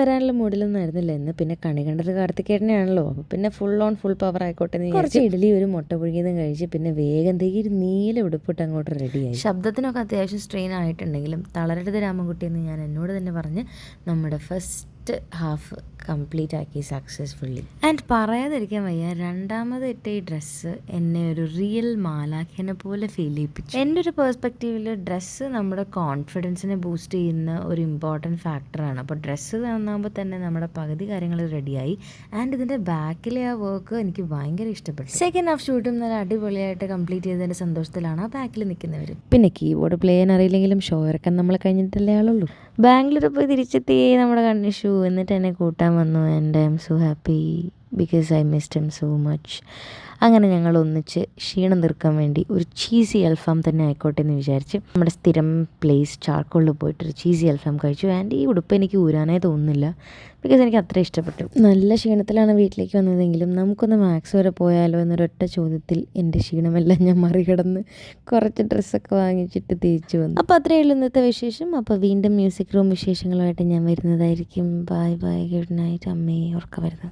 വരാനുള്ള മൂഡിലൊന്നും ആയിരുന്നില്ല ഇന്ന്. പിന്നെ കണി കണ്ടത് കാർത്തികേട്ടനെയാണല്ലോ, അപ്പോൾ പിന്നെ ഫുൾ പവർ ആയിക്കോട്ടെ എന്ന് കുറച്ച് ഇഡലി ഒരു മുട്ട പുഴുങ്ങിയതും കഴിച്ച് പിന്നെ വേഗം ഒരു നീല ഉടുപ്പിട്ട് അങ്ങോട്ട് റെഡിയായി. ശബ്ദത്തിനൊക്കെ അത്യാവശ്യം സ്ട്രെയിൻ ആയിട്ടുണ്ടെങ്കിലും തളരരുത് രാമൻകുട്ടി എന്ന് ഞാൻ എന്നോട് തന്നെ പറഞ്ഞ് നമ്മുടെ ഫസ്റ്റ് ഹാഫ് കംപ്ലീറ്റ് ആക്കി സക്സസ്ഫുള്ളി. ആൻഡ് പറയാതിരിക്കാൻ വയ്യ, രണ്ടാമത് ഇട്ട ഈ ഡ്രസ്സ് എന്നെ ഒരു റിയൽ മാലാഖിനെ പോലെ ഫീൽ ചെയ്യിപ്പിച്ചു. എൻ്റെ ഒരു പേഴ്സ്പെക്റ്റീവിൽ ഡ്രസ്സ് നമ്മുടെ കോൺഫിഡൻസിനെ ബൂസ്റ്റ് ചെയ്യുന്ന ഒരു ഇമ്പോർട്ടൻറ്റ് ഫാക്ടറാണ്. അപ്പോൾ ഡ്രസ്സ് നന്നാകുമ്പോൾ തന്നെ നമ്മുടെ പകുതി കാര്യങ്ങൾ റെഡിയായി. ആൻഡ് ഇതിൻ്റെ ബാക്കിലെ ആ വർക്ക് എനിക്ക് ഭയങ്കര ഇഷ്ടപ്പെട്ടു. സെക്കൻഡ് ഹാഫ് ഷൂട്ടും നല്ല അടിപൊളിയായിട്ട് കംപ്ലീറ്റ് ചെയ്തതിൻ്റെ സന്തോഷത്തിലാണ് ആ ബാക്കിൽ നിൽക്കുന്നവർ. പിന്നെ കീബോർഡ് പ്ലേ ചെയ്യാൻ അറിയില്ലെങ്കിലും ഷോ ഇറക്കാൻ നമ്മൾ കഴിഞ്ഞിട്ടല്ലേ ആളുള്ളൂ. ബാംഗ്ലൂർ പോയി തിരിച്ചെത്തി നമ്മുടെ കണ്ണിഷു എന്നിട്ട് എന്നെ കൂട്ടാൻ വന്നു. And I M so happy because I missed him so much. അങ്ങനെ ഞങ്ങൾ ഒന്നിച്ച് ക്ഷീണം തീർക്കാൻ വേണ്ടി ഒരു ചീസി അൽഫാം തന്നെ ആയിക്കോട്ടെ എന്ന് വിചാരിച്ച് നമ്മുടെ സ്ഥിരം പ്ലേസ് ചാർക്കോളിൽ പോയിട്ടൊരു ചീസി അൽഫാം കഴിച്ചു. ആൻഡ് ഈ ഉടുപ്പ് എനിക്ക് ഊരാനേ തോന്നുന്നില്ല ബിക്കോസ് എനിക്ക് അത്ര ഇഷ്ടപ്പെട്ടു. നല്ല ക്ഷീണത്തിലാണ് വീട്ടിലേക്ക് വന്നതെങ്കിലും നമുക്കൊന്ന് മാക്സ് വരെ പോയാലോ എന്നൊരൊറ്റ ചോദ്യത്തിൽ എൻ്റെ ക്ഷീണമെല്ലാം ഞാൻ മറികടന്ന് കുറച്ച് ഡ്രസ്സൊക്കെ വാങ്ങിച്ചിട്ട് തിരിച്ചു വന്നു. അപ്പോൾ അത്രയേ ഉള്ളൂ ഇന്നത്തെ വിശേഷം. അപ്പോൾ വീണ്ടും മ്യൂസിക് റൂം വിശേഷങ്ങളുമായിട്ട് ഞാൻ വരുന്നതായിരിക്കും. Bye bye, good night. അമ്മേ ഉറക്കം വരുന്നു.